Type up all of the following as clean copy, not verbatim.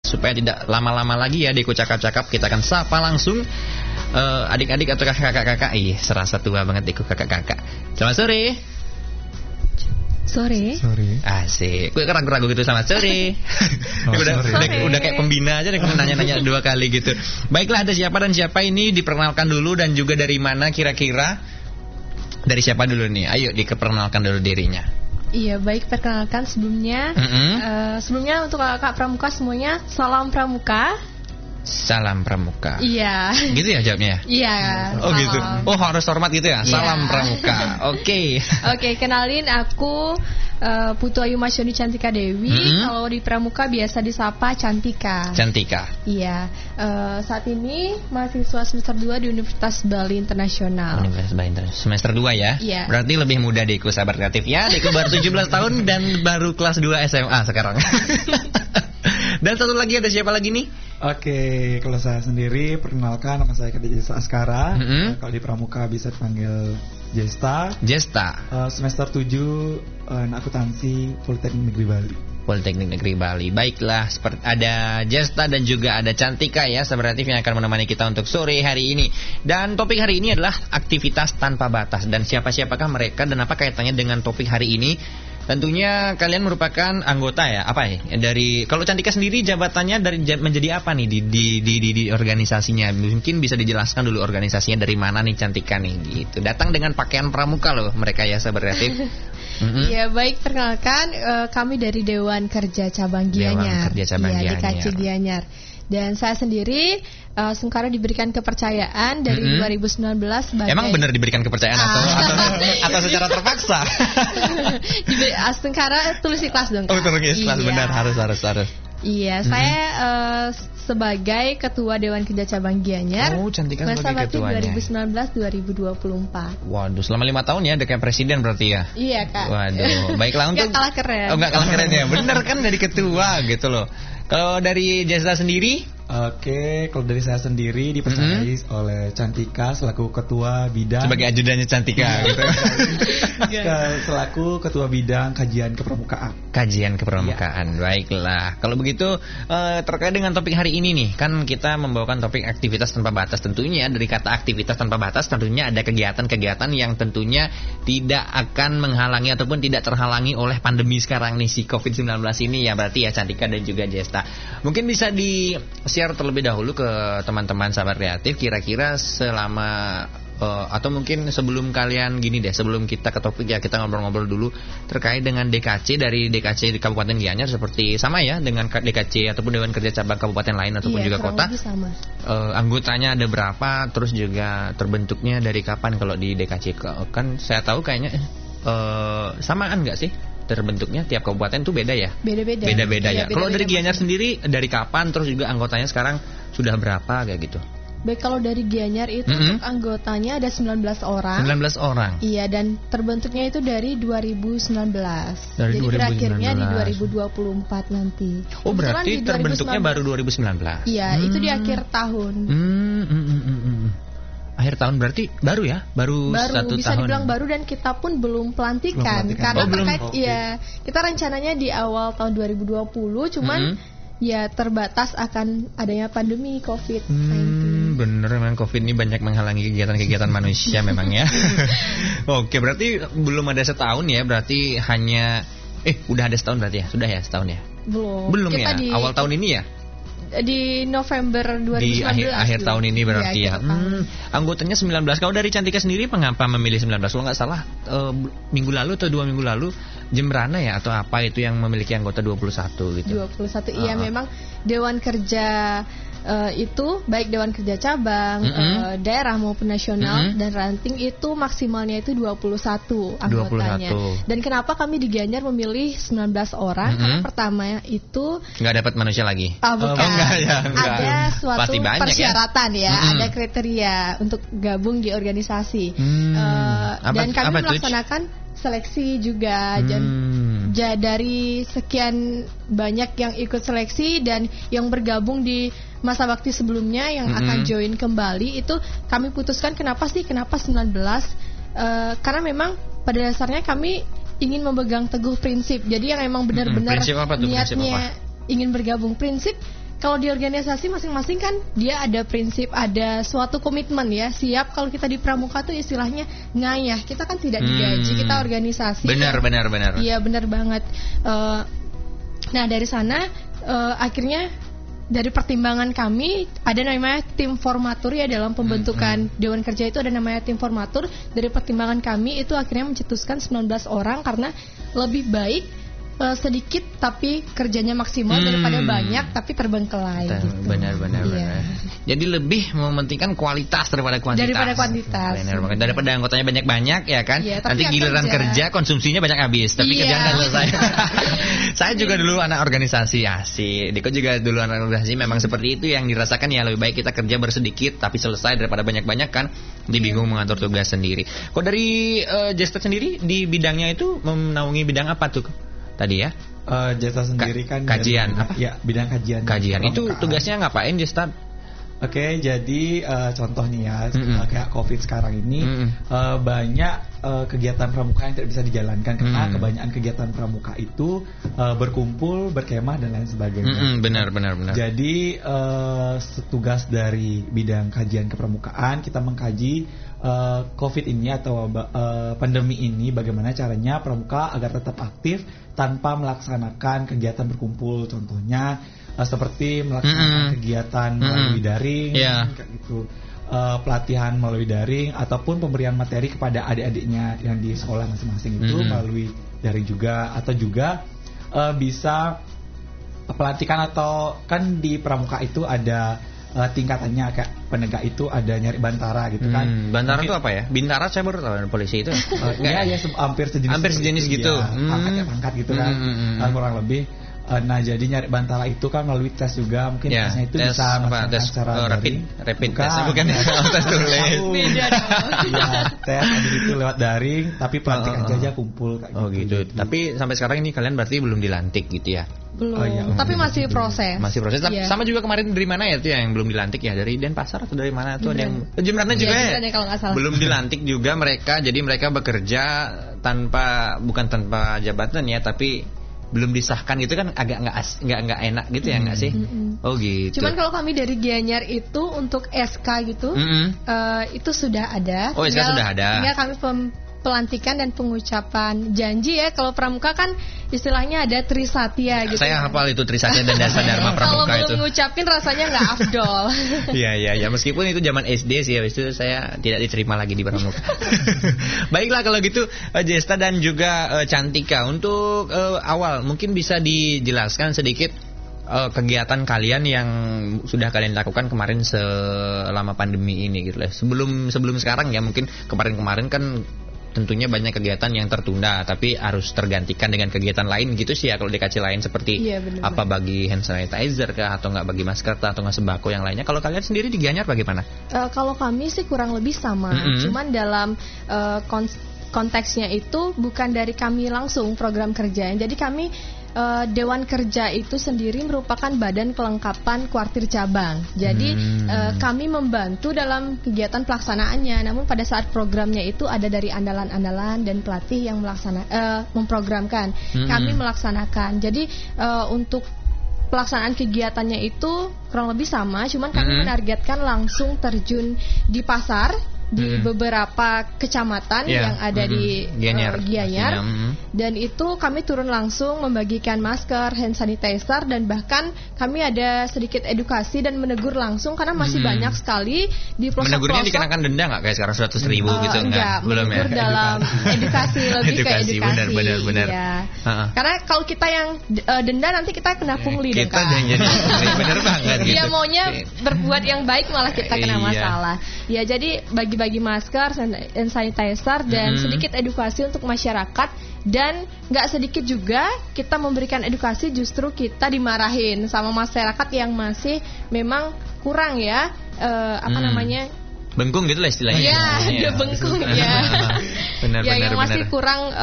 Supaya tidak lama-lama lagi ya Deko cakap-cakap, kita akan sapa langsung adik-adik atau kakak-kakak. Serasa tua banget Deko kakak-kakak. Selamat sore. Sore. Asik. Gue ragu-ragu gitu sama sore. Udah kayak pembina aja deh, nanya-nanya 2 kali gitu. Baiklah, ada siapa dan siapa ini, diperkenalkan dulu dan juga dari mana kira-kira. Dari siapa dulu nih? Ayo diperkenalkan dulu dirinya. Iya, baik, perkenalkan sebelumnya. Sebelumnya untuk kakak pramuka semuanya, salam pramuka. Salam pramuka. Iya. Gitu ya jawabnya? Iya. Oh gitu. Oh harus hormat gitu ya? Salam pramuka. Oke. Oke, kenalin aku Putu Ayu Masyoni Cantika Dewi. Kalau di pramuka biasa disapa Cantika. Iya. Saat ini mahasiswa semester 2 di Universitas Bali Internasional. Universitas Bali Internasional. Semester 2 ya? Iya. Berarti lebih muda Deku, sahabat kreatif ya. Deku baru 17 tahun dan baru kelas 2 SMA sekarang. Dan satu lagi, ada siapa lagi nih? Oke, kalau saya sendiri perkenalkan, nama saya Kadijasa Askara. Kalau di pramuka bisa dipanggil Jesta. Semester 7 akuntansi Politeknik Negeri Bali. Baiklah, seperti ada Jesta dan juga ada Cantika ya, sahabat kreatif yang akan menemani kita untuk sore hari ini. Dan topik hari ini adalah aktivitas tanpa batas. Dan siapakah mereka dan apa kaitannya dengan topik hari ini? Tentunya kalian merupakan anggota ya, apa ya? Dari kalau Cantika sendiri jabatannya dari menjadi apa nih di organisasinya? Mungkin bisa dijelaskan dulu organisasinya dari mana nih Cantika nih gitu. Datang dengan pakaian pramuka loh mereka ya, sahabat kreatif. Ya, baik, perkenalkan kami dari Dewan Kerja Cabang Gianyar. DKC Gianyar. Dan saya sendiri sekarang diberikan kepercayaan dari 2019 sebagai... Emang benar diberikan kepercayaan atau secara terpaksa? Sekarang tulis ikhlas dong, Kak. Oh, tulis ikhlas, benar, harus. Iya, saya sebagai Ketua Dewan Kerja Cabang Gianyar. Oh, Cantika sebagai ketuanya. 2019-2024. Waduh, selama 5 tahun ya, ada kayak presiden berarti ya? Iya, Kak. Waduh, baiklah untuk... Gak kalah keren. Oh, gak kalah keren ya, bener kan dari ketua gitu loh. Kalau dari Jasa sendiri? Oke, kalau dari saya sendiri dipercayai oleh Cantika selaku ketua bidang, sebagai ajudannya Cantika gitu. Selaku ketua bidang kajian kepramukaan. Ya. Baiklah. Kalau begitu terkait dengan topik hari ini nih, kan kita membawakan topik aktivitas tanpa batas. Tentunya dari kata aktivitas tanpa batas tentunya ada kegiatan-kegiatan yang tentunya tidak akan menghalangi ataupun tidak terhalangi oleh pandemi sekarang nih, si COVID-19 ini ya, berarti ya Cantika dan juga Jesta. Mungkin bisa di-share terlebih dahulu ke teman-teman sahabat kreatif, kira-kira selama atau mungkin sebelum kalian gini deh, sebelum kita ke topik ya, kita ngobrol-ngobrol dulu terkait dengan DKC dari DKC di Kabupaten Gianyar, seperti sama ya dengan DKC ataupun Dewan Kerja Cabang Kabupaten lain ataupun juga kota. Anggotanya ada berapa, terus juga terbentuknya dari kapan kalau di DKC? Kan saya tahu kayaknya samaan nggak sih? Terbentuknya tiap kabupaten tuh beda ya? Beda-beda ya. Kalau dari Gianyar sendiri dari kapan, terus juga anggotanya sekarang sudah berapa kayak gitu? Baik, kalau dari Gianyar itu untuk anggotanya ada 19 orang. 19 orang. Iya, dan terbentuknya itu dari 2019. Dari jadi 2019. berakhirnya di 2024 nanti. Oh, berarti terbentuknya baru 2019. Iya, itu di akhir tahun. Akhir tahun berarti baru ya? Baru 1 tahun. Bisa dibilang baru, dan kita pun belum pelantikan. Karena terkait kita rencananya di awal tahun 2020, cuman ya terbatas akan adanya pandemi COVID-19. Bener, memang COVID ini banyak menghalangi kegiatan-kegiatan manusia memang ya. Oke, berarti belum ada setahun ya, berarti hanya udah ada setahun berarti ya? Sudah ya setahun ya? Belum ya? Awal tahun ini ya? Di November 2019. Di akhir tahun ini berarti ya. Anggotanya 19. Kalau dari Cantika sendiri mengapa memilih 19? Kalau nggak salah minggu lalu atau 2 minggu lalu Jembrana ya atau apa itu yang memiliki anggota 21 gitu. 21. Iya, memang Dewan Kerja itu baik Dewan Kerja Cabang, daerah maupun nasional dan ranting itu maksimalnya itu 21 anggotanya. 21. Dan kenapa kami di Gianyar memilih 19 orang? Karena pertama itu nggak dapat manusia lagi. Bukan. Ada suatu persyaratan ya, ada kriteria untuk gabung di organisasi. Dan kami melaksanakan seleksi juga, dan dari sekian banyak yang ikut seleksi dan yang bergabung di masa bakti sebelumnya yang akan join kembali, itu kami putuskan kenapa 19, karena memang pada dasarnya kami ingin memegang teguh prinsip. Jadi yang emang benar-benar niatnya ingin bergabung, prinsip kalau di organisasi masing-masing kan dia ada prinsip, ada suatu komitmen ya. Siap kalau kita di pramuka tuh istilahnya ngayah. Kita kan tidak digaji, kita organisasi. Benar. Iya benar banget. Nah dari sana akhirnya dari pertimbangan kami ada namanya tim formatur ya dalam pembentukan Dewan Kerja itu ada namanya tim formatur. Dari pertimbangan kami itu akhirnya mencetuskan 19 orang karena lebih baik sedikit tapi kerjanya maksimal daripada banyak tapi terbengkelai gitu. Benar. Jadi lebih mementingkan kualitas daripada kuantitas. Benar banget. Daripada anggotanya banyak-banyak ya kan. Iya, nanti giliran kerja konsumsinya banyak habis tapi kerjaan nggak selesai. Saya juga dulu anak organisasi asik. Diko juga dulu anak organisasi memang seperti itu yang dirasakan ya, lebih baik kita kerja bersedikit tapi selesai daripada banyak-banyak kan. Jadi bingung mengatur tugas sendiri. Kok dari Jesta sendiri di bidangnya itu menaungi bidang apa tuh? Tadi ya Jesta sendiri kan kajian apa? Ya bidang kajian itu tugasnya ngapain Jesta? Oke, jadi contoh nih ya kayak COVID sekarang ini banyak kegiatan pramuka yang tidak bisa dijalankan karena kebanyakan kegiatan pramuka itu berkumpul, berkemah dan lain sebagainya. Benar. Jadi tugas dari bidang kajian kepramukaan kita mengkaji COVID ini atau pandemi ini bagaimana caranya pramuka agar tetap aktif tanpa melaksanakan kegiatan berkumpul, contohnya seperti melaksanakan kegiatan melalui daring, kayak gitu, pelatihan melalui daring ataupun pemberian materi kepada adik-adiknya yang di sekolah masing-masing itu melalui daring juga, atau juga bisa pelatihan atau kan di pramuka itu ada tingkatannya kayak penegak itu ada nyari bantara gitu kan. Bantara itu apa ya? Bintara saya baru tahu polisi itu. Ya hampir sejenis gitu. Pangkat gitu kan. Kurang lebih. Nah jadi nyari bantara itu kan melalui tes juga, mungkin tesnya itu tes, bisa tes secara rapid test bukan tes tulis. Beda dong. Iya, tes habis itu lewat daring tapi pelantikan aja kumpul kayak gitu. Tapi sampai sekarang ini kalian berarti belum dilantik gitu ya? Belum. Tapi masih proses. Sama juga kemarin dari mana ya itu yang belum dilantik ya? Dari Denpasar atau dari mana tuh ada yang Jembrana juga ya? Belum dilantik juga mereka. Jadi mereka bekerja bukan tanpa jabatan ya, tapi belum disahkan gitu kan, agak nggak enak gitu ya, nggak sih? Oh gitu. Cuman kalau kami dari Gianyar itu untuk SK gitu itu sudah ada. Oh, SK sudah ada. Tinggal kami pelantikan dan pengucapan janji ya. Kalau pramuka kan istilahnya ada Trisatya gitu. Saya hafal itu Trisatya dan Dasa Dharma pramuka itu. Kalau belum ngucapin rasanya nggak afdol. Iya meskipun itu zaman SD sih, habis itu saya tidak diterima lagi di pramuka. Baiklah kalau gitu Jesta dan juga Cantika, untuk awal mungkin bisa dijelaskan sedikit kegiatan kalian yang sudah kalian lakukan kemarin selama pandemi ini gitu lah. Sebelum sekarang ya, mungkin kemarin kan tentunya banyak kegiatan yang tertunda tapi harus tergantikan dengan kegiatan lain gitu sih ya, kalau dikasih lain seperti apa bagi hand sanitizer kah, atau nggak bagi masker kah, atau nggak sembako yang lainnya. Kalau kalian sendiri di Gianyar bagaimana? Kalau kami sih kurang lebih sama, cuman dalam konteksnya itu bukan dari kami langsung program kerja. Jadi kami Dewan Kerja itu sendiri merupakan badan kelengkapan kuartir cabang. Jadi kami membantu dalam kegiatan pelaksanaannya. Namun pada saat programnya itu ada dari andalan-andalan dan pelatih yang memprogramkan. Kami melaksanakan. Jadi untuk pelaksanaan kegiatannya itu kurang lebih sama, cuman kami menargetkan langsung terjun di pasar di beberapa kecamatan yang ada di Gianyar. Dan itu kami turun langsung membagikan masker, hand sanitizer, dan bahkan kami ada sedikit edukasi dan menegur langsung karena masih banyak sekali di pelosok-pelosok. Menegurnya dikenakan denda nggak kayak sekarang 100.000 gitu? Enggak, belum ya. Dalam edukasi lebih ke edukasi. Benar. Ya. Karena kalau kita yang denda nanti kita kena pungli dong Kak. Kita jadi benar banget gitu. Dia maunya berbuat yang baik malah kita kena masalah. Ya jadi bagi masker, hand sanitizer, dan sedikit edukasi untuk masyarakat. Dan nggak sedikit juga kita memberikan edukasi, justru kita dimarahin sama masyarakat yang masih memang kurang ya bengkung gitu lah istilahnya. Iya, dia bengkung ya. Benar, ya, yang masih kurang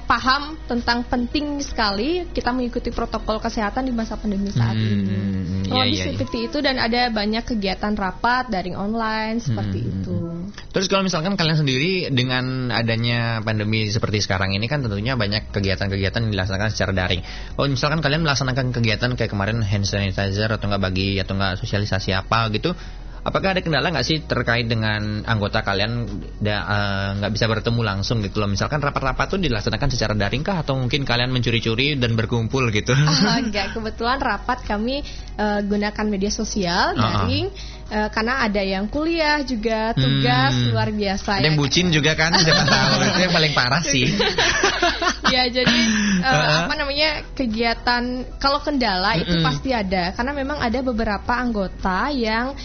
paham tentang penting sekali kita mengikuti protokol kesehatan di masa pandemi saat ini. Seperti itu, dan ada banyak kegiatan rapat daring online seperti itu. Terus kalau misalkan kalian sendiri dengan adanya pandemi seperti sekarang ini kan tentunya banyak kegiatan-kegiatan yang dilaksanakan secara daring. Oh, misalkan kalian melaksanakan kegiatan kayak kemarin hand sanitizer atau nggak bagi atau nggak sosialisasi apa gitu, apakah ada kendala nggak sih terkait dengan anggota kalian nggak bisa bertemu langsung gitu loh? Misalkan rapat-rapat tuh dilaksanakan secara daring kah, atau mungkin kalian mencuri-curi dan berkumpul gitu? Enggak, kebetulan rapat kami gunakan media sosial daring. Karena ada yang kuliah juga, tugas luar biasa. Ada yang bucin juga kan, siapa tahu itu yang paling parah sih. Ya, jadi kegiatan, kalau kendala itu pasti ada, karena memang ada beberapa anggota yang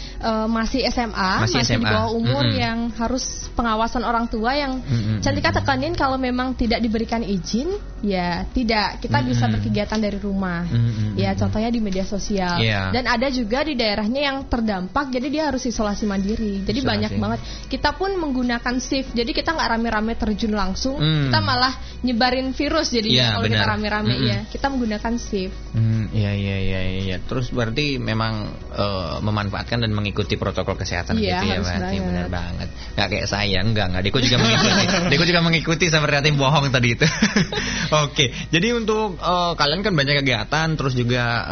masih SMA, masih di bawah umur yang harus pengawasan orang tua yang Cantika tekanin kalau memang tidak diberikan izin, ya tidak, kita bisa berkegiatan dari rumah. Ya, contohnya di media sosial. Dan ada juga di daerahnya yang terdampak, jadi dia harus isolasi mandiri. Jadi banyak banget. Kita pun menggunakan shift. Jadi kita nggak rame-rame terjun langsung. Kita malah nyebarin virus. Jadi kalau kita rame-rame kita menggunakan shift. Iya. Terus berarti memang memanfaatkan dan mengikuti protokol kesehatan gitu ya, berarti benar banget. Nggak kayak saya, enggak. Deko juga mengikuti. Deko juga mengikuti seperti bohong tadi itu. Oke. Jadi untuk kalian kan banyak kegiatan, terus juga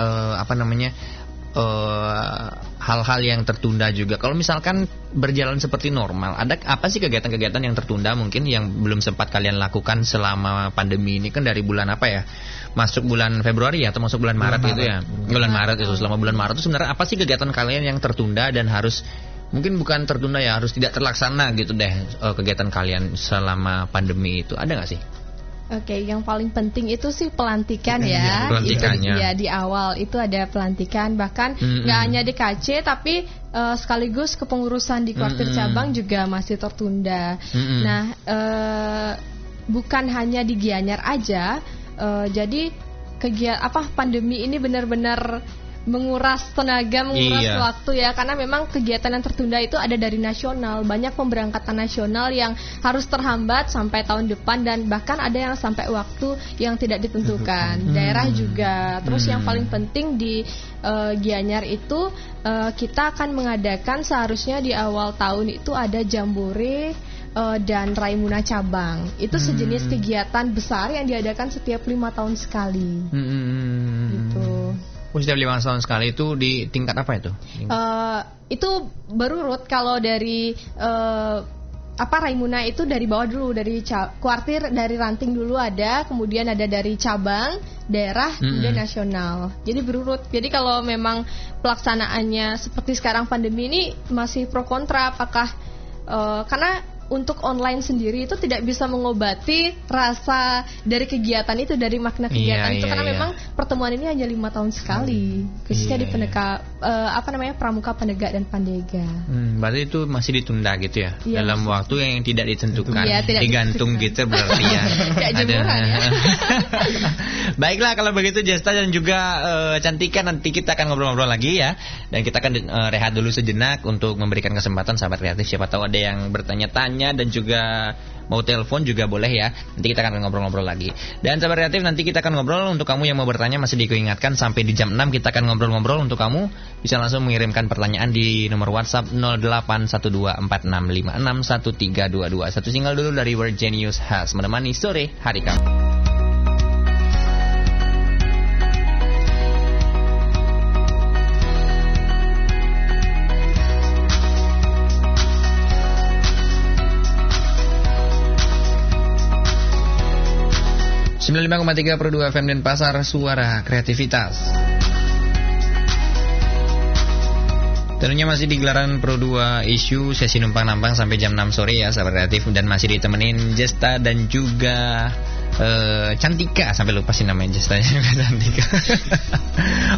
hal-hal yang tertunda juga. Kalau misalkan berjalan seperti normal, ada apa sih kegiatan-kegiatan yang tertunda mungkin yang belum sempat kalian lakukan selama pandemi ini? Kan dari bulan apa ya? Masuk bulan Februari atau masuk bulan Maret gitu ya? Bulan Maret itu. Selama bulan Maret itu sebenarnya apa sih kegiatan kalian yang tertunda dan harus, mungkin bukan tertunda ya, harus tidak terlaksana gitu deh, kegiatan kalian selama pandemi itu? Ada nggak sih? Oke, yang paling penting itu sih pelantikan ya. Pelantikannya. Ya, di awal itu ada pelantikan, bahkan nggak hanya DKC tapi sekaligus kepengurusan di kuartir cabang juga masih tertunda. Nah, bukan hanya di Gianyar aja. Jadi pandemi ini benar-benar menguras tenaga, menguras waktu ya, karena memang kegiatan yang tertunda itu ada dari nasional, banyak pemberangkatan nasional yang harus terhambat sampai tahun depan, dan bahkan ada yang sampai waktu yang tidak ditentukan. Daerah juga. Terus yang paling penting di Gianyar itu kita akan mengadakan, seharusnya di awal tahun itu ada jambore dan Raimuna cabang. Itu sejenis kegiatan besar yang diadakan setiap 5 tahun sekali. Gitu. Setiap 5 tahun sekali itu di tingkat apa itu? Itu berurut. Kalau dari Raimuna itu dari bawah dulu, dari kuartir, dari ranting dulu ada, kemudian ada dari cabang, daerah, kemudian nasional. Jadi berurut. Jadi kalau memang pelaksanaannya seperti sekarang pandemi ini masih pro kontra, apakah karena untuk online sendiri itu tidak bisa mengobati rasa dari kegiatan itu, dari makna kegiatan itu, karena memang pertemuan ini hanya 5 tahun sekali, khususnya di Pramuka Penegak dan Pandega. Berarti itu masih ditunda gitu ya, dalam waktu yang tidak ditentukan, tidak digantung ditentukan. Gitu berarti ya. Jemuran ya. Baiklah kalau begitu Jesta dan juga Cantika, nanti kita akan ngobrol-ngobrol lagi ya, dan kita akan rehat dulu sejenak untuk memberikan kesempatan sahabat kreatif, siapa tahu ada yang bertanya-tanya dan juga mau telepon juga boleh ya. Nanti kita akan ngobrol-ngobrol lagi. Dan sahabat kreatif, nanti kita akan ngobrol. Untuk kamu yang mau bertanya masih diingatkan sampai di jam 6 kita akan ngobrol-ngobrol. Untuk kamu bisa langsung mengirimkan pertanyaan di nomor WhatsApp 081246561322. Satu single dulu dari World Genius Has menemani sore hari kamu. Hmm. 95,3 Pro 2 FM Denpasar, suara kreativitas. Tentunya masih di gelaran Pro 2 Isu, sesi numpang-nampang sampai jam 6 sore ya sahabat kreatif, dan masih ditemenin Jesta dan juga Cantika, sampai lupa sih namanya Jestanya Cantika.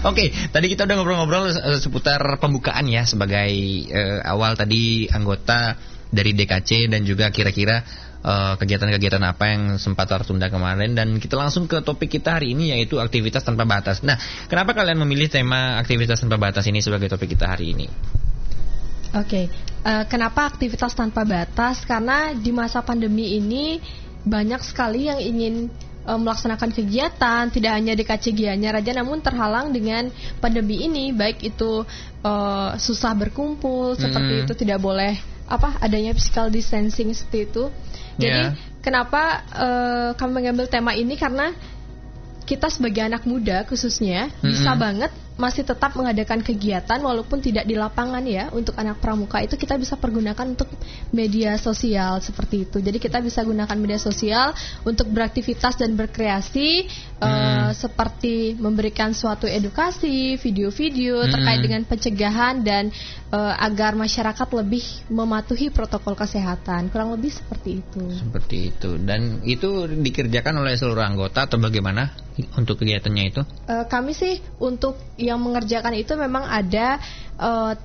Oke, tadi kita udah ngobrol-ngobrol seputar pembukaan ya, sebagai awal tadi anggota dari DKC dan juga kira-kira kegiatan-kegiatan apa yang sempat tertunda kemarin. Dan kita langsung ke topik kita hari ini, yaitu aktivitas tanpa batas. Nah, kenapa kalian memilih tema aktivitas tanpa batas ini sebagai topik kita hari ini? Oke. Kenapa aktivitas tanpa batas? Karena di masa pandemi ini banyak sekali yang ingin melaksanakan kegiatan, tidak hanya DKC Gianyar aja, namun terhalang dengan pandemi ini, baik itu susah berkumpul, seperti itu, tidak boleh adanya physical distancing seperti itu. Jadi kenapa kami mengambil tema ini, karena kita sebagai anak muda khususnya bisa banget masih tetap mengadakan kegiatan walaupun tidak di lapangan ya. Untuk anak pramuka itu kita bisa pergunakan untuk media sosial seperti itu. Jadi kita bisa gunakan media sosial untuk beraktivitas dan berkreasi, seperti memberikan suatu edukasi, video-video terkait dengan pencegahan dan agar masyarakat lebih mematuhi protokol kesehatan. Kurang lebih seperti itu. Seperti itu. Dan itu dikerjakan oleh seluruh anggota atau bagaimana untuk kegiatannya itu? Kami sih untuk yang mengerjakan itu memang ada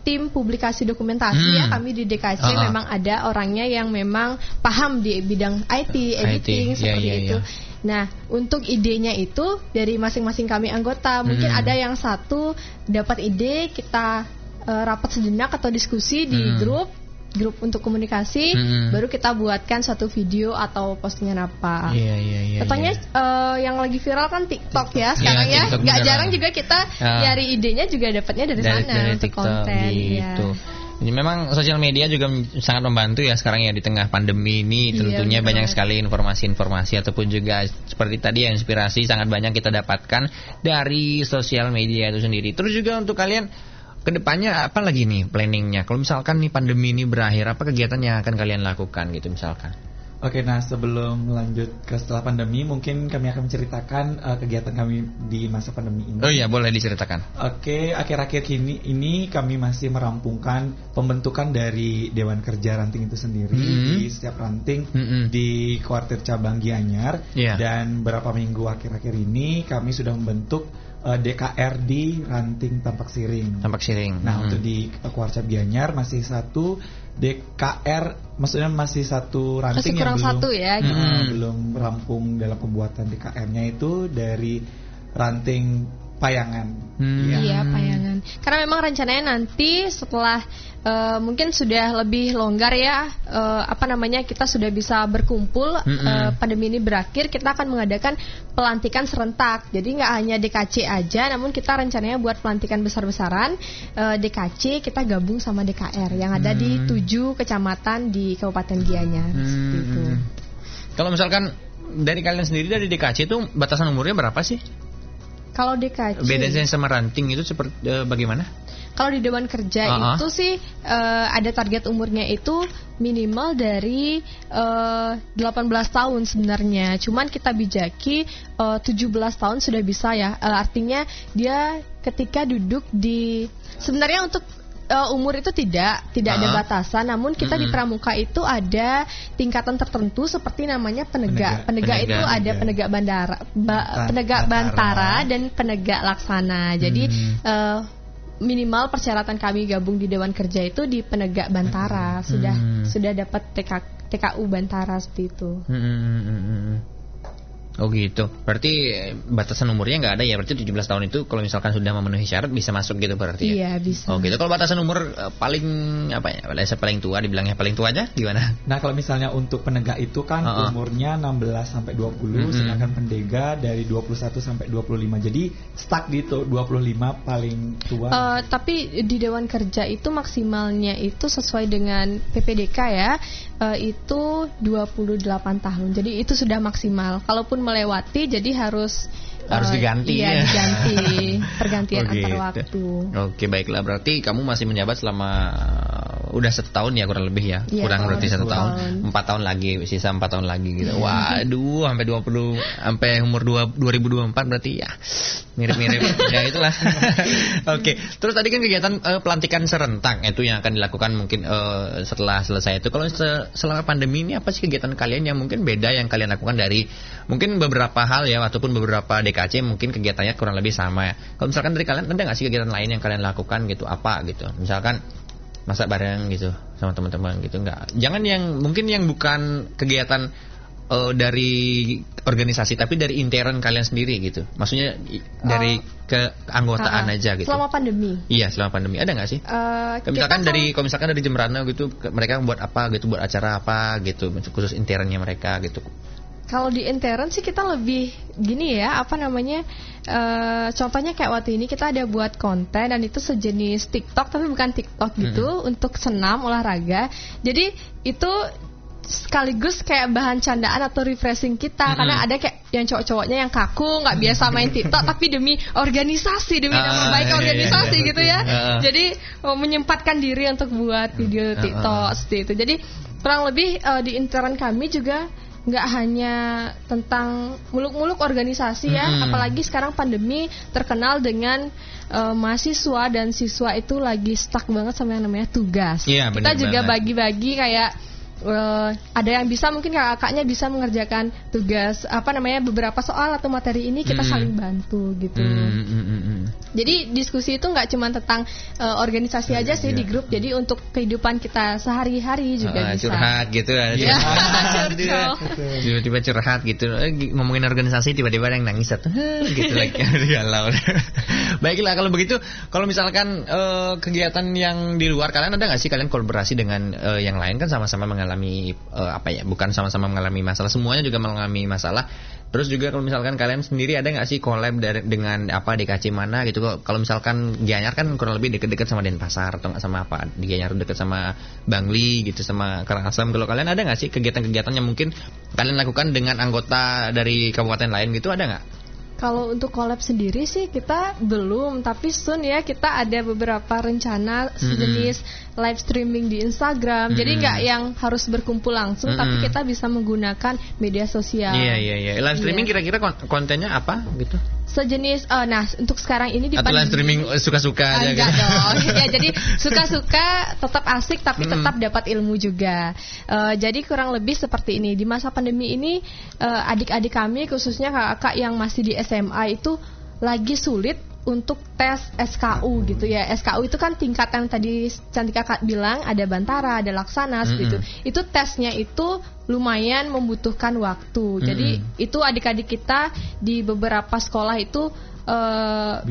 tim publikasi dokumentasi ya. Kami di DKC memang ada orangnya yang memang paham di bidang IT, editing seperti itu. Nah, untuk idenya itu dari masing-masing kami anggota. Mungkin ada yang satu dapat ide, kita rapat sejenak atau diskusi di grup untuk komunikasi, baru kita buatkan suatu video atau postingan apa. Contohnya yang lagi viral kan TikTok ya sekarang ya. Nggak jarang juga kita nyari idenya juga dapatnya dari sana untuk TikTok, konten. Gitu. Jadi memang sosial media juga sangat membantu ya sekarang ya di tengah pandemi ini. Tentunya banyak sekali informasi-informasi ataupun juga seperti tadi ya, inspirasi sangat banyak kita dapatkan dari sosial media itu sendiri. Terus juga untuk kalian kedepannya apa lagi nih planningnya? Kalau misalkan nih pandemi ini berakhir, apa kegiatan yang akan kalian lakukan gitu misalkan? Oke, nah sebelum lanjut ke setelah pandemi, mungkin kami akan menceritakan kegiatan kami di masa pandemi ini. Oh iya, boleh diceritakan. Oke, akhir-akhir ini kami masih merampungkan pembentukan dari Dewan Kerja Ranting itu sendiri di setiap ranting di kuartir cabang Gianyar. Dan beberapa minggu akhir-akhir ini kami sudah membentuk DKR di Ranting Tampak Siring. Nah, untuk di Kuarcap Gianyar masih satu DKR, maksudnya masih satu ranting yang belum rampung dalam pembuatan DKR-nya itu dari ranting Payangan. Iya, Payangan. Karena memang rencananya nanti setelah mungkin sudah lebih longgar ya, kita sudah bisa berkumpul, pandemi ini berakhir, kita akan mengadakan pelantikan serentak. Jadi nggak hanya DKC aja, namun kita rencananya buat pelantikan besar-besaran DKC, kita gabung sama DKR yang ada di 7 kecamatan di Kabupaten Gianyar. Seperti itu. Kalau misalkan dari kalian sendiri dari DKC itu batasan umurnya berapa sih? Kalau DKC bedanya sama ranting itu seperti bagaimana? Kalau di Dewan Kerja itu sih ada target umurnya itu minimal dari 18 tahun sebenarnya. Cuman kita bijaki 17 tahun sudah bisa ya. Artinya dia ketika duduk di, sebenarnya untuk umur itu tidak ada batasan, namun kita di pramuka itu ada tingkatan tertentu seperti namanya penegak itu ada penegak bandara, penegak bantara dan penegak laksana. Jadi minimal persyaratan kami gabung di Dewan Kerja itu di penegak bantara, sudah dapat TKU bantara seperti itu. Oh gitu. Berarti batasan umurnya nggak ada ya? Berarti 17 tahun itu kalau misalkan sudah memenuhi syarat bisa masuk gitu berarti ya? Iya, bisa. Oh gitu. Kalau batasan umur paling paling tua, dibilangnya paling tua aja gimana? Nah, kalau misalnya untuk penegak itu kan umurnya 16 sampai 20, sedangkan pendega dari 21 sampai 25. Jadi stuck di 25 paling tua. Tapi di Dewan Kerja itu maksimalnya itu sesuai dengan PPDK ya. Itu 28 tahun. Jadi itu sudah maksimal. Kalaupun melewati jadi harus diganti diganti pergantian antar waktu. Oke, baiklah, berarti kamu masih menjabat selama udah 1 tahun ya kurang lebih ya. Kurang berarti 1 tahun. 4 tahun lagi, sisa 4 tahun lagi gitu. Waduh, sampai 20 sampai umur 2024 berarti ya. Mirip-mirip ya itulah. Oke, terus tadi kan kegiatan pelantikan serentak itu yang akan dilakukan mungkin setelah selesai itu. Kalau selama pandemi ini apa sih kegiatan kalian yang mungkin beda yang kalian lakukan dari mungkin beberapa hal ya ataupun beberapa DKC mungkin kegiatannya kurang lebih sama ya. Kalau misalkan dari kalian ada nggak sih kegiatan lain yang kalian lakukan gitu, apa gitu? Misalkan masak bareng gitu sama teman-teman gitu, nggak? Jangan yang mungkin yang bukan kegiatan dari organisasi, tapi dari intern kalian sendiri gitu. Maksudnya dari keanggotaan aja gitu. Selama pandemi. Iya, selama pandemi ada nggak sih? Kalau misalkan dari Jemrana gitu, mereka buat apa gitu, buat acara apa gitu, khusus internnya mereka gitu. Kalau di intern sih kita lebih gini ya, contohnya kayak waktu ini kita ada buat konten dan itu sejenis TikTok tapi bukan TikTok gitu, untuk senam olahraga. Jadi itu sekaligus kayak bahan candaan atau refreshing kita, karena ada kayak yang cowok-cowoknya yang kaku nggak biasa main TikTok tapi demi organisasi, demi nama baik organisasi gitu ya. Jadi menyempatkan diri untuk buat video TikTok seperti itu. Jadi kurang lebih di intern kami juga nggak hanya tentang muluk-muluk organisasi ya, apalagi sekarang pandemi terkenal dengan mahasiswa dan siswa itu lagi stuck banget sama yang namanya tugas. Kita juga bagi-bagi kayak ada yang bisa, mungkin kakaknya bisa mengerjakan tugas beberapa soal atau materi ini, kita saling bantu gitu. Jadi diskusi itu nggak cuma tentang organisasi aja sih di grup, jadi untuk kehidupan kita sehari-hari juga bisa. Curhat gitu tiba-tiba curhat gitu, ngomongin organisasi tiba-tiba ada yang nangis gitu lagi. Galau. Baiklah, kalau begitu, kalau misalkan kegiatan yang di luar, kalian ada nggak sih kalian kolaborasi dengan yang lain, kan sama-sama mengalami bukan sama-sama mengalami masalah, semuanya juga mengalami masalah. Terus juga kalau misalkan kalian sendiri ada nggak sih collab dengan DKC mana gitu? Kalau misalkan Gianyar kan kurang lebih deket-deket sama Denpasar atau nggak sama apa? Di Gianyar deket sama Bangli gitu, sama Karangasem. Kalau kalian ada nggak sih kegiatan-kegiatan yang mungkin kalian lakukan dengan anggota dari kabupaten lain gitu, ada nggak? Kalau untuk collab sendiri sih kita belum, tapi soon ya kita ada beberapa rencana sejenis live streaming di Instagram. Jadi nggak yang harus berkumpul langsung, tapi kita bisa menggunakan media sosial. Iya. Live streaming kira-kira kontennya apa gitu? Sejenis, untuk sekarang ini di atau live streaming suka-suka aja enggak dong. Ya, jadi suka-suka tetap asik tapi tetap dapat ilmu juga. Jadi kurang lebih seperti ini. Di masa pandemi ini adik-adik kami, khususnya kakak yang masih di SMA itu lagi sulit untuk tes SKU gitu ya. SKU itu kan tingkat yang tadi Cantika Kak bilang, ada Bantara, ada Laksana seperti itu. Itu tesnya itu lumayan membutuhkan waktu. Jadi itu adik-adik kita di beberapa sekolah itu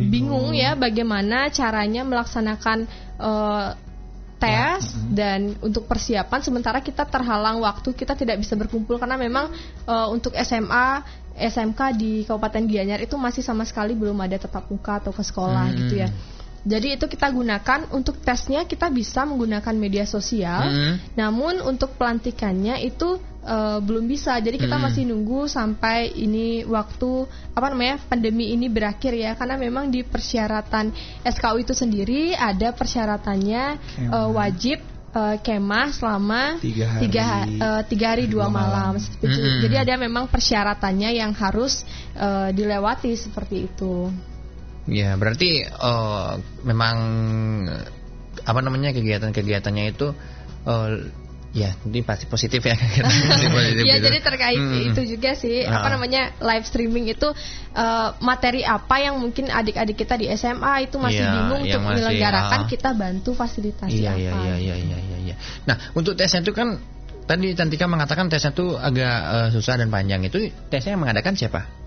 bingung ya bagaimana caranya melaksanakan tes dan untuk persiapan, sementara kita terhalang waktu, kita tidak bisa berkumpul karena memang untuk SMA, SMK di Kabupaten Gianyar itu masih sama sekali belum ada tatap muka atau ke sekolah gitu ya. Jadi itu kita gunakan untuk tesnya, kita bisa menggunakan media sosial. Namun untuk pelantikannya itu belum bisa. Jadi kita masih nunggu sampai ini waktu pandemi ini berakhir ya. Karena memang di persyaratan SKU itu sendiri ada persyaratannya wajib kemah selama 3 hari 2 malam seperti itu. Jadi ada memang persyaratannya yang harus dilewati seperti itu. Ya, berarti memang kegiatan-kegiatannya itu ya, ini pasti positif ya. Positif ya, gitu. Jadi terkait itu juga sih, live streaming itu materi apa yang mungkin adik-adik kita di SMA itu masih bingung untuk menyelenggarakan, kita bantu fasilitasi apa. Iya. Nah, untuk tesnya itu kan tadi Cantika mengatakan tesnya itu agak susah dan panjang. Itu tesnya yang mengadakan siapa?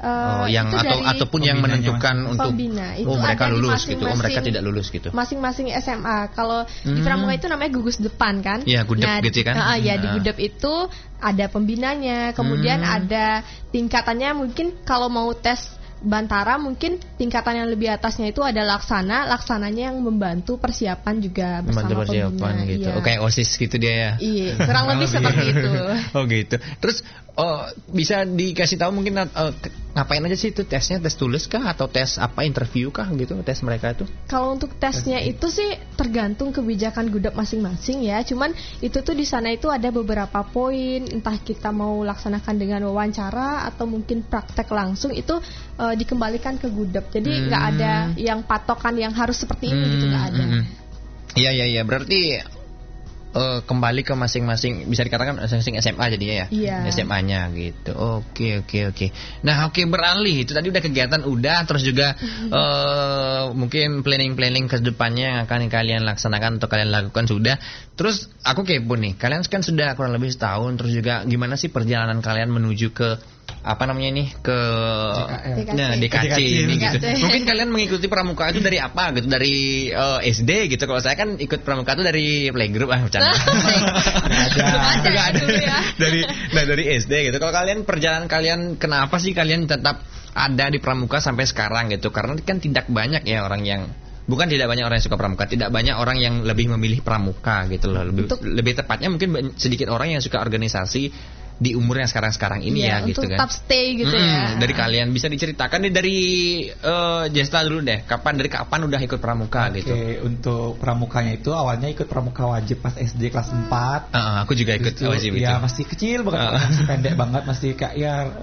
Ataupun yang menentukan untuk pembina. Mereka lulus gitu, mereka tidak lulus gitu. Masing-masing SMA. Kalau di Pramuka itu namanya gugus depan kan? Iya, gudep gitu kan? Di gudep itu ada pembinanya, kemudian ada tingkatannya. Mungkin kalau mau tes Bantara mungkin tingkatan yang lebih atasnya itu ada laksananya yang membantu persiapan juga bersama pembina gitu. Kayak OSIS gitu dia ya. Iya, kurang lebih seperti itu. Oh gitu. Terus bisa dikasih tahu mungkin ngapain aja sih itu tesnya? Tes tulis kah atau tes interview kah gitu, tes mereka itu? Kalau untuk tesnya itu sih tergantung kebijakan gudep masing-masing ya. Cuman itu tuh di sana itu ada beberapa poin, entah kita mau laksanakan dengan wawancara atau mungkin praktek langsung, itu dikembalikan ke gudep. Jadi nggak ada yang patokan yang harus seperti ini gitu, nggak ada. Iya. Berarti kembali ke masing-masing, bisa dikatakan masing-masing SMA jadinya ya, SMA-nya gitu. Oke. Nah beralih itu tadi udah kegiatan terus juga mungkin planning ke depannya yang akan kalian laksanakan atau kalian lakukan sudah. Terus aku kepo nih, kalian kan sudah kurang lebih setahun, terus juga gimana sih perjalanan kalian menuju ke ke DKC ini gitu. Mungkin kalian mengikuti pramuka itu dari apa gitu, dari SD gitu. Kalau saya kan ikut pramuka itu dari playgroup bercanda. Dari SD gitu. Kalau kalian perjalanan kalian kenapa sih kalian tetap ada di pramuka sampai sekarang gitu? Karena kan tidak banyak ya orang yang tidak banyak orang yang suka pramuka, tidak banyak orang yang lebih memilih pramuka gitu loh. Lebih tepatnya mungkin sedikit orang yang suka organisasi di umur yang sekarang ini gitu kan. Tetap stay gitu ya. Dari kalian bisa diceritakan nih dari Jesta dulu deh. Dari kapan udah ikut pramuka gitu? Oke, untuk pramukanya itu awalnya ikut pramuka wajib pas SD kelas 4. Aku juga ikut wajib itu. Ya masih kecil banget, masih pendek banget, masih kayak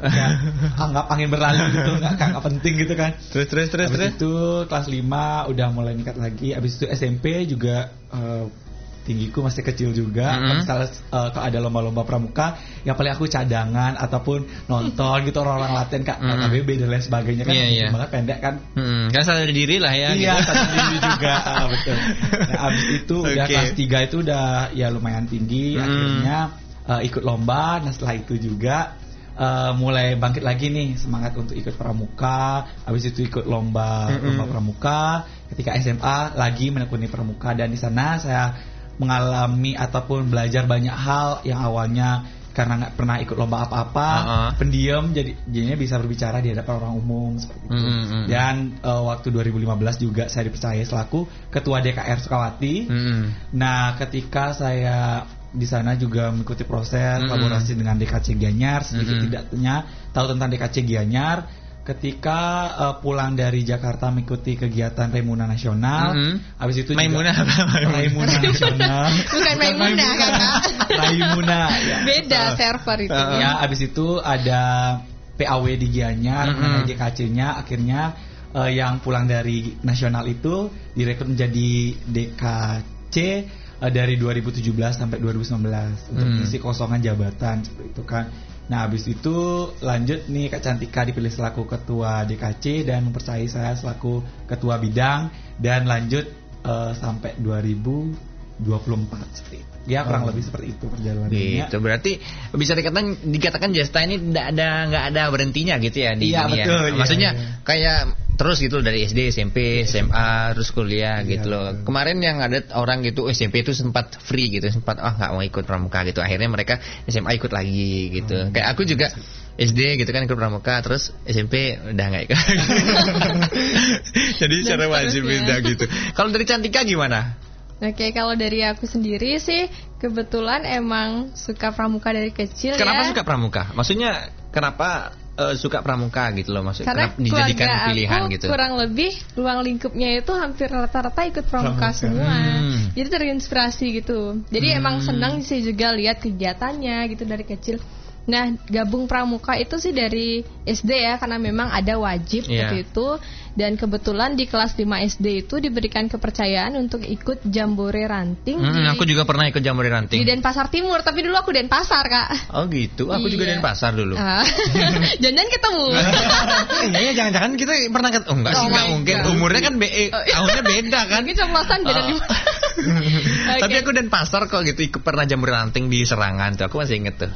anggap angin berlalu gitu, enggak penting gitu kan. Terus. Habis itu kelas 5 udah mulai meningkat lagi. Habis itu SMP juga tinggiku masih kecil juga. Misalnya kalau ada lomba-lomba pramuka, yang paling aku cadangan ataupun nonton gitu, orang-orang latihan Kak KBB dan lain sebagainya kan, banget pendek kan. Kan sadar diri lah ya. Iya, gitu. Sadar diri juga. Betul. Nah, abis itu udah kelas 3 itu udah ya lumayan tinggi. Akhirnya ikut lomba. Nah setelah itu juga mulai bangkit lagi nih semangat untuk ikut pramuka. Habis itu ikut lomba pramuka. Ketika SMA lagi menekuni pramuka, dan di sana saya mengalami ataupun belajar banyak hal yang awalnya karena nggak pernah ikut lomba apa-apa, pendiam, jadinya bisa berbicara di hadapan orang umum seperti itu. Dan waktu 2015 juga saya dipercaya selaku ketua DKR Sukawati. Nah, ketika saya di sana juga mengikuti proses kolaborasi dengan DKC Gianyar, sedikit tidaknya tahu tentang DKC Gianyar. Ketika pulang dari Jakarta mengikuti kegiatan Raimuna Nasional, habis itu Raimuna Nasional. Bukan Raimuna Kakak. Raimuna. Ya. Beda server itu. Ya, habis itu ada PAW di Gianyar, DKC-nya akhirnya yang pulang dari nasional itu direkrut menjadi DKC dari 2017 sampai 2019 untuk mengisi kosongan jabatan seperti itu kan. Nah, habis itu lanjut nih Kak Cantika dipilih selaku ketua DKC dan mempercayai saya selaku ketua bidang, dan lanjut sampai 2024 seperti itu. Ya kurang lebih seperti itu perjalanannya. Gitu. Berarti bisa dikatakan Jesta ini nggak ada berhentinya gitu ya di dunia. Betul, maksudnya kayak terus gitu dari SD, SMP, SMA, terus kuliah gitu loh. Betul. Kemarin yang ada orang gitu SMP itu sempat free gitu, sempat nggak mau ikut pramuka gitu. Akhirnya mereka SMA ikut lagi gitu. Kayak aku juga SD gitu kan ikut pramuka, terus SMP udah nggak ikut. Jadi secara wajib beda gitu. Kalau dari Cantika gimana? Oke, kalau dari aku sendiri sih kebetulan emang suka pramuka dari kecil. Kenapa suka pramuka? Maksudnya kenapa suka pramuka gitu loh, maksudnya karena kenapa dijadikan pilihan aku gitu? Kurang lebih ruang lingkupnya itu hampir rata-rata ikut pramuka semua. Jadi terinspirasi gitu. Jadi emang senang sih juga lihat kegiatannya gitu dari kecil. Nah, gabung pramuka itu sih dari SD ya, karena memang ada wajib waktu itu. Dan kebetulan di kelas 5 SD itu diberikan kepercayaan untuk ikut Jambore Ranting. Aku juga pernah ikut Jambore Ranting di Denpasar Timur, tapi dulu aku Denpasar, Kak. Oh gitu, aku juga Denpasar dulu. Jangan-jangan ketemu. Iya, jangan-jangan kita pernah ketemu. Enggak sih, enggak mungkin. Umurnya kan tahunnya beda kan. Mungkin coblosan beda 5. Tapi aku Denpasar kok gitu, ikut pernah Jambore Ranting di Serangan tuh. Aku masih inget tuh.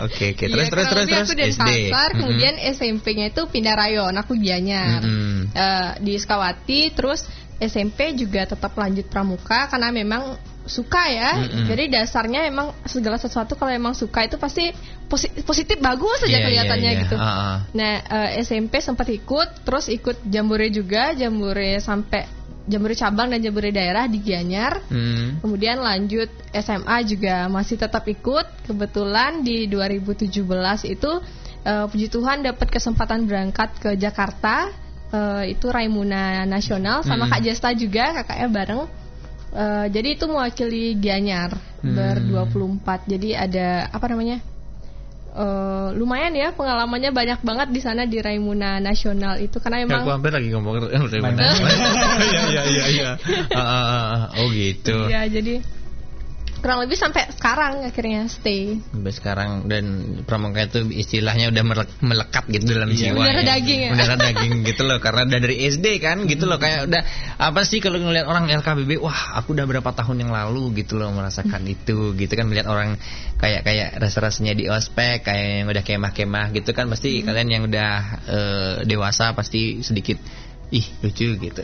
Oke. Terus aku Denpasar, kemudian SMP-nya itu pindah rayon, aku Gianyar. Di Sukawati, terus SMP juga tetap lanjut pramuka karena memang suka ya. Jadi dasarnya emang segala sesuatu kalau emang suka itu pasti positif, bagus aja kelihatannya gitu. Nah, SMP sempat ikut, terus ikut Jambore juga, Jambore sampai Jambore cabang dan Jambore daerah di Gianyar. Kemudian lanjut SMA juga masih tetap ikut. Kebetulan di 2017 itu puji Tuhan dapat kesempatan berangkat ke Jakarta. Itu Raimuna Nasional sama Kak Jesta juga, kakaknya bareng. Jadi itu mewakili Gianyar ber-24. Jadi ada apa namanya? Lumayan ya pengalamannya, banyak banget di sana di Raimuna Nasional itu karena emang. Aku hampir lagi ngomong Raimuna. Iya. Oh gitu. Iya, jadi kurang lebih sampai sekarang akhirnya stay. Sampai sekarang, dan pramuka itu istilahnya udah melekat gitu dalam jiwa. Udara daging ya. Udara daging gitu loh, karena dari SD kan gitu loh, kayak udah apa sih kalau ngeliat orang LKBB, wah aku udah berapa tahun yang lalu gitu loh merasakan itu gitu kan, melihat orang kayak rasa-rasanya di ospek, kayak yang udah kemah-kemah gitu kan, pasti kalian yang udah dewasa pasti sedikit lucu gitu.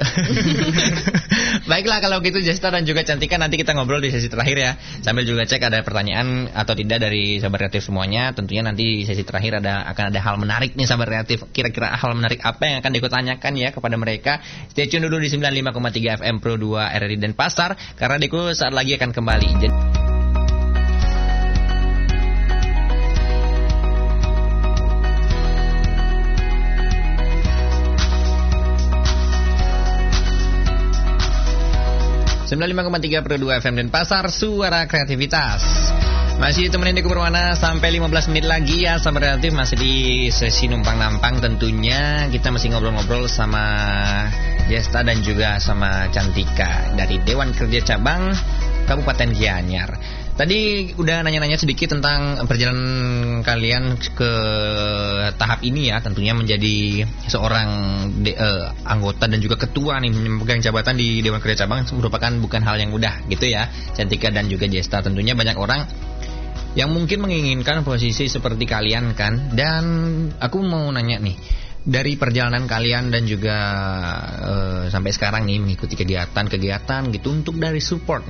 Baiklah kalau gitu Jesta dan juga Cantika, nanti kita ngobrol di sesi terakhir ya. Sambil juga cek ada pertanyaan atau tidak dari sahabat kreatif semuanya. Tentunya nanti di sesi terakhir akan ada hal menarik nih sahabat kreatif. Kira-kira hal menarik apa yang akan ditanyakan ya kepada mereka. Stay tune dulu di 95,3 FM Pro 2 RRI Denpasar, karena Deku saat lagi akan kembali. 95,3 Pro 2 FM Denpasar, suara kreativitas. Masih temenin Deku Permana sampai 15 menit lagi ya sahabat kreatif, masih di sesi numpang nampang. Tentunya kita masih ngobrol-ngobrol sama Jesta dan juga sama Cantika dari Dewan Kerja Cabang Kabupaten Gianyar. Tadi udah nanya-nanya sedikit tentang perjalanan kalian ke tahap ini ya, tentunya menjadi seorang anggota dan juga ketua nih, memegang jabatan di Dewan Kerja Cabang merupakan bukan hal yang mudah gitu ya, Cantika dan juga Jesta. Tentunya banyak orang yang mungkin menginginkan posisi seperti kalian kan, dan aku mau nanya nih, dari perjalanan kalian dan juga sampai sekarang nih mengikuti kegiatan-kegiatan gitu, untuk dari support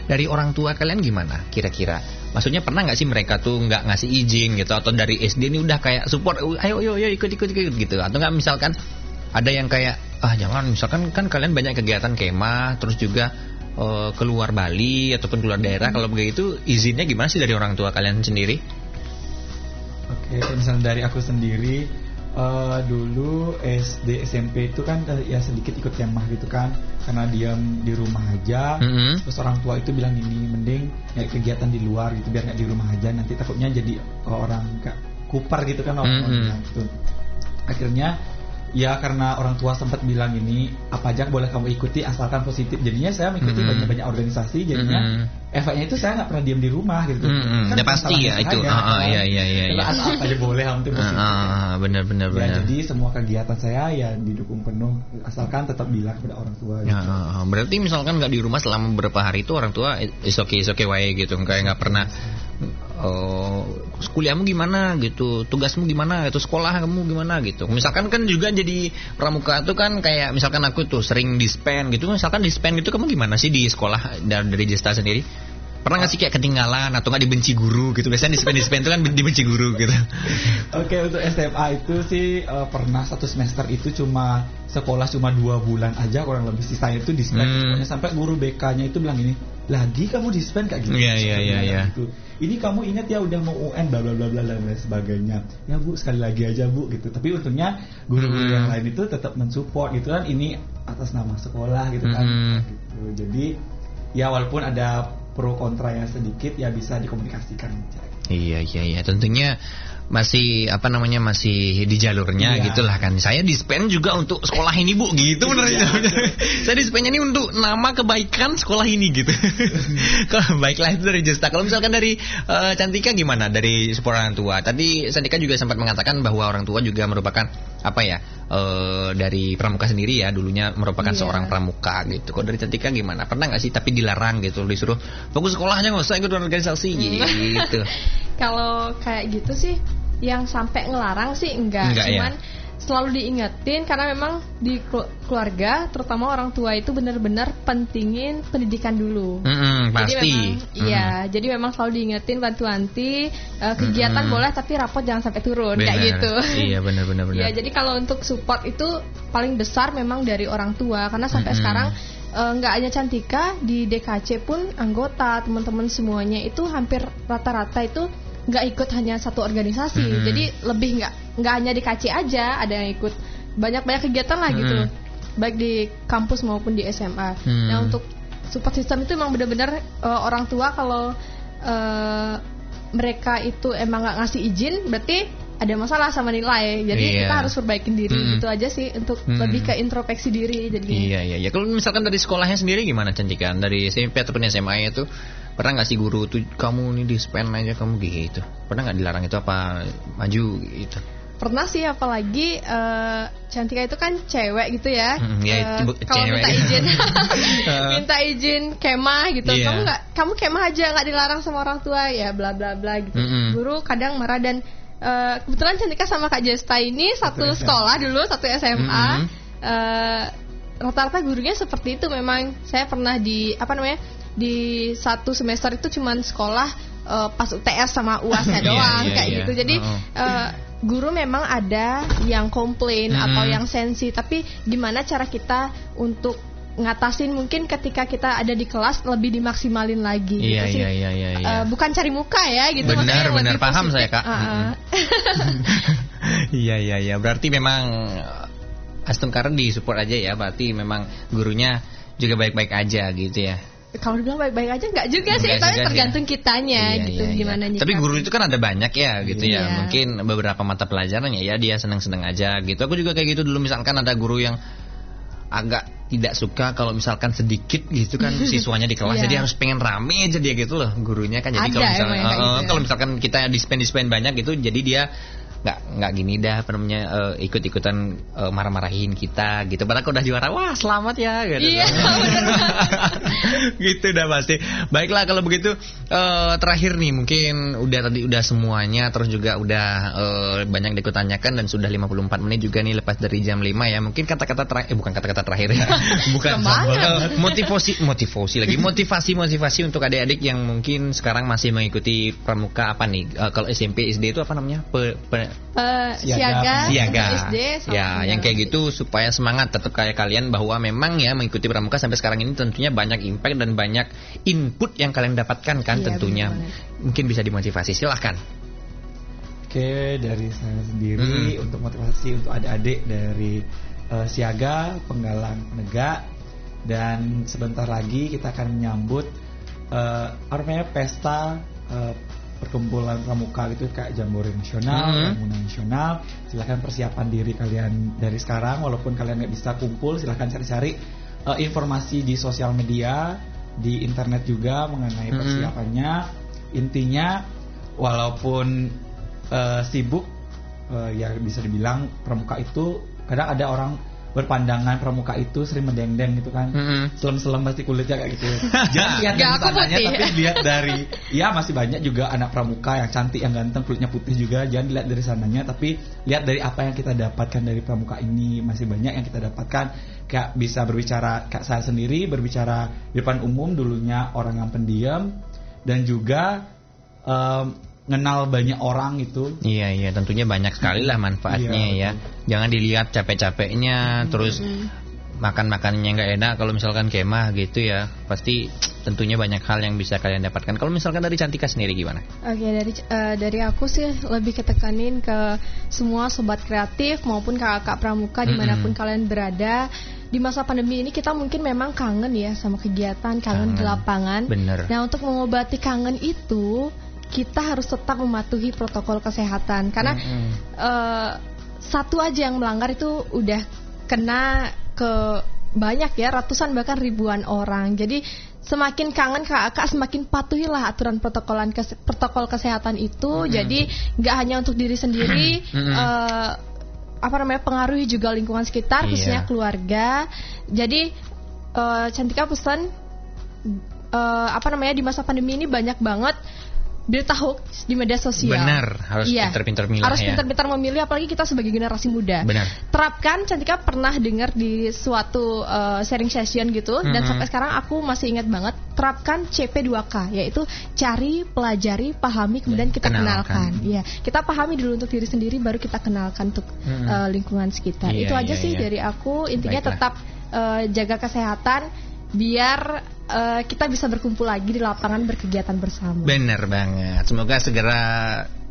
dari orang tua kalian gimana kira-kira? Maksudnya pernah nggak sih mereka tuh nggak ngasih izin gitu, atau dari SD ini udah kayak support, ayo ikut gitu, atau nggak misalkan ada yang kayak jangan, misalkan kan kalian banyak kegiatan kemah, terus juga keluar Bali ataupun keluar daerah, kalau begitu izinnya gimana sih dari orang tua kalian sendiri? Oke, misalnya dari aku sendiri, dulu SD SMP itu kan ya sedikit ikut kemah gitu kan, karena diam di rumah aja. Terus orang tua itu bilang gini, mending ya kegiatan di luar gitu, biar nggak di rumah aja, nanti takutnya jadi orang kupar gitu kan, orang gitu. Akhirnya ya karena orang tua sempat bilang ini, apa aja boleh kamu ikuti asalkan positif. Jadinya saya mengikuti banyak organisasi. Jadinya efeknya itu saya nggak pernah diam di rumah gitu. Kan ya pasti ya itu. Iya. Apa aja boleh, yang penting positif. Benar. Ya, jadi semua kegiatan saya ya didukung penuh, asalkan tetap bilang kepada orang tua. Gitu. Berarti misalkan nggak di rumah selama beberapa hari itu orang tua is okay wae gitu, kayak nggak pernah. Kuliahmu gimana gitu, tugasmu gimana gitu, sekolah kamu gimana gitu. Misalkan kan juga jadi pramuka tuh kan, kayak misalkan aku tuh sering dispen gitu, misalkan dispen gitu, kamu gimana sih di sekolah dari Jesta sendiri? Pernah nggak sih kayak ketinggalan atau nggak dibenci guru gitu? Biasanya dispen itu kan dibenci guru gitu. Oke, untuk SMA itu sih pernah satu semester itu cuma sekolah cuma 2 bulan aja kurang lebih, sisanya itu dispen. Pokoknya sampai guru BK-nya itu bilang gini, lagi kamu dispen kayak gitu. Iya. Gitu. Ini kamu ingat ya udah mau UN bla bla bla dan sebagainya. Ya Bu, sekali lagi aja Bu gitu. Tapi untungnya guru-guru yang lain itu tetap mensupport gitu kan, ini atas nama sekolah gitu kan. Gitu. Jadi ya walaupun ada pro kontra yang sedikit, ya bisa dikomunikasikan aja. Iya. Tentunya masih masih di jalurnya gitulah kan. Saya dispen juga untuk sekolah ini Bu gitu, benar. Saya dispennya ini untuk nama kebaikan sekolah ini gitu. Baiklah, itu dari Jesta. Kalau misalkan dari Cantika gimana dari support orang tua? Tadi Cantika juga sempat mengatakan bahwa orang tua juga merupakan dari pramuka sendiri ya, dulunya merupakan seorang pramuka gitu. Kalau dari Cantika gimana? Pernah nggak sih tapi dilarang gitu, disuruh fokus sekolahnya, nggak usah ikut organisasi gitu? Kalau kayak gitu sih, yang sampai ngelarang sih enggak cuman ya? Selalu diingetin, karena memang di keluarga terutama orang tua itu benar-benar pentingin pendidikan dulu. Pasti. Jadi memang selalu diingetin bantu-anti, kegiatan boleh tapi rapot jangan sampai turun. Kayak gitu. Iya benar. Ya, jadi kalau untuk support itu paling besar memang dari orang tua, karena sampai sekarang nggak hanya Cantika, di DKC pun anggota teman-teman semuanya itu hampir rata-rata itu nggak ikut hanya satu organisasi. Jadi lebih nggak hanya di KC aja, ada yang ikut banyak kegiatan lah gitu, baik di kampus maupun di SMA. Nah, untuk support system itu emang benar-benar orang tua kalau mereka itu emang nggak ngasih izin, berarti ada masalah sama nilai. Jadi kita harus perbaikin diri. Itu aja sih, untuk lebih ke introspeksi diri. Jadi Iya. Kalau misalkan dari sekolahnya sendiri gimana, Cantika? Dari SMP ataupun SMA itu Pernah nggak sih guru tuh kamu nih dispen aja kamu gitu? Pernah nggak dilarang itu apa maju gitu? Pernah sih, apalagi Cantika itu kan cewek gitu ya. Kalau minta izin kemah gitu, kamu kemah aja nggak dilarang sama orang tua ya, bla bla bla gitu. Guru kadang marah dan kebetulan Cantika sama Kak Jesta ini satu sekolah dulu, satu SMA. Rata-rata gurunya seperti itu. Memang saya pernah di satu semester itu cuman sekolah pas UTS sama UASnya doang gitu. Jadi guru memang ada yang komplain atau yang sensi, tapi gimana cara kita untuk ngatasin, mungkin ketika kita ada di kelas lebih dimaksimalin lagi gitu sih. Bukan cari muka ya gitu. Benar paham saya Kak. Iya. Berarti memang Astungkara di support aja ya. Berarti memang gurunya juga baik-baik aja gitu ya. Kalau dibilang baik-baik aja enggak juga sih, tapi tergantung kitanya gitu gimana nyikapin. Tapi guru itu kan ada banyak ya gitu ya. Mungkin beberapa mata pelajarannya ya dia senang-senang aja gitu. Aku juga kayak gitu dulu, misalkan ada guru yang agak tidak suka kalau misalkan sedikit gitu kan siswanya di kelas, jadi harus pengen rame aja dia gitu loh gurunya kan. Jadi kalau misalkan kalau misalkan kita dispen banyak gitu, jadi dia nggak gini dah ikut-ikutan marah-marahin kita gitu. Padahal udah juara, wah selamat ya gitu. Gitu dah pasti. Baiklah kalau begitu, terakhir nih mungkin udah semuanya, terus juga udah banyak ditanyakan dan sudah 54 menit juga nih lepas dari jam 5 ya. Mungkin kata-kata terakhir, bukan kata-kata terakhir ya. Bukan motivasi untuk adik-adik yang mungkin sekarang masih mengikuti pramuka apa nih? Kalau SMP SD itu apa namanya? Siaga SD, ya yang kayak gitu, supaya semangat tetap kayak kalian bahwa memang ya mengikuti pramuka sampai sekarang ini tentunya banyak impact dan banyak input yang kalian dapatkan kan tentunya. Mungkin bisa dimotivasi, silahkan. Oke, dari saya sendiri untuk motivasi untuk adik-adik dari Siaga, Penggalang Penegak, dan sebentar lagi kita akan menyambut pesta perkumpulan pramuka gitu kayak Jambore Nasional, Ramuna Nasional. Silahkan persiapan diri kalian dari sekarang. Walaupun kalian nggak bisa kumpul, silahkan cari-cari informasi di sosial media, di internet juga mengenai persiapannya. Intinya walaupun sibuk, ya bisa dibilang pramuka itu kadang ada orang berpandangan pramuka itu sering mendeng-deng gitu kan, selem-selem pasti kulitnya kayak gitu. Jangan lihat dari sananya, tapi lihat dari masih banyak juga anak pramuka yang cantik, yang ganteng, kulitnya putih juga. Jangan dilihat dari sananya, tapi lihat dari apa yang kita dapatkan dari pramuka ini. Masih banyak yang kita dapatkan. Kayak bisa berbicara, kayak saya sendiri berbicara di depan umum, dulunya orang yang pendiam, dan juga kenal banyak orang itu. Iya, tentunya banyak sekali lah manfaatnya ya. Jangan dilihat capek-capeknya, terus makan-makannya nggak enak kalau misalkan kemah gitu ya. Pasti tentunya banyak hal yang bisa kalian dapatkan. Kalau misalkan dari Cantika sendiri gimana? Oke, dari aku sih lebih ketekanin ke semua sobat kreatif maupun kakak pramuka dimanapun kalian berada. Di masa pandemi ini kita mungkin memang kangen ya sama kegiatan, kangen di lapangan. Bener. Nah, untuk mengobati kangen itu kita harus tetap mematuhi protokol kesehatan, karena satu aja yang melanggar itu udah kena ke banyak ya, ratusan bahkan ribuan orang. Jadi semakin kangen kakak, semakin patuhilah aturan protokol kesehatan itu. Jadi nggak hanya untuk diri sendiri, pengaruhi juga lingkungan sekitar, khususnya keluarga. Jadi Cantika pesan di masa pandemi ini banyak banget berita hoax di media sosial. Benar, harus pintar-pintar milah. Harus pintar-pintar memilih, apalagi kita sebagai generasi muda. Benar. Terapkan, Cantika pernah dengar di suatu sharing session gitu, dan sampai sekarang aku masih ingat banget. Terapkan CP2K, yaitu cari, pelajari, pahami, kemudian kita kenalkan. Iya, kita pahami dulu untuk diri sendiri, baru kita kenalkan untuk lingkungan sekitar. Itu aja sih dari aku. Intinya tetap jaga kesehatan, biar kita bisa berkumpul lagi di lapangan berkegiatan bersama. Bener banget. Semoga segera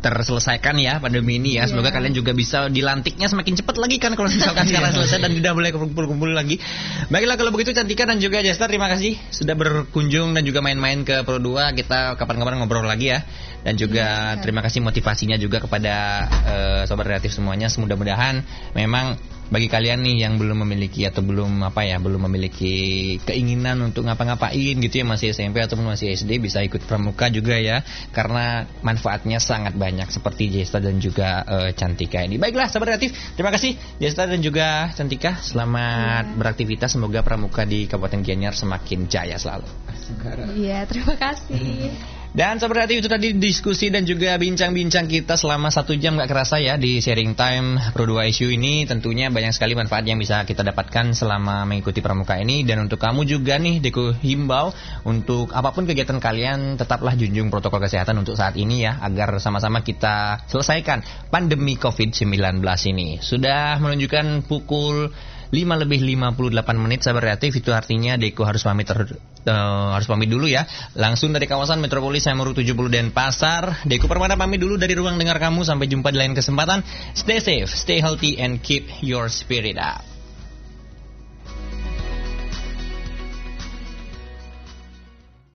terselesaikan ya pandemi ini ya. Semoga kalian juga bisa dilantiknya semakin cepat lagi kan, kalau misalkan sekarang selesai dan tidak boleh kumpul-kumpul lagi. Baiklah kalau begitu Cantika dan juga Jesta, terima kasih sudah berkunjung dan juga main-main ke Pro 2. Kita kapan-kapan ngobrol lagi ya. Dan juga terima kasih motivasinya juga kepada sobat kreatif semuanya. Mudah-mudahan memang bagi kalian nih yang belum memiliki atau belum memiliki keinginan untuk ngapa-ngapain gitu ya, masih SMP ataupun masih SD, bisa ikut pramuka juga ya, karena manfaatnya sangat banyak seperti Jesta dan juga Cantika ini. Baiklah sahabat kreatif, terima kasih Jesta dan juga Cantika, selamat beraktivitas, semoga pramuka di Kabupaten Gianyar semakin jaya selalu. Iya, terima kasih. Dan sahabat kreatif, itu tadi diskusi dan juga bincang-bincang kita selama 1 jam gak kerasa ya di Sharing Time Pro 2 Issue ini. Tentunya banyak sekali manfaat yang bisa kita dapatkan selama mengikuti pramuka ini. Dan untuk kamu juga nih, Deku himbau untuk apapun kegiatan kalian, tetaplah junjung protokol kesehatan untuk saat ini ya, agar sama-sama kita selesaikan pandemi COVID-19 ini. Sudah menunjukkan pukul 5:58 sahabat kreatif, itu artinya Deku harus pamit dulu ya. Langsung dari kawasan Metropolis Semeru 70 Denpasar, Deku Permana pamit dulu dari ruang dengar kamu. Sampai jumpa di lain kesempatan. Stay safe, stay healthy, and keep your spirit up.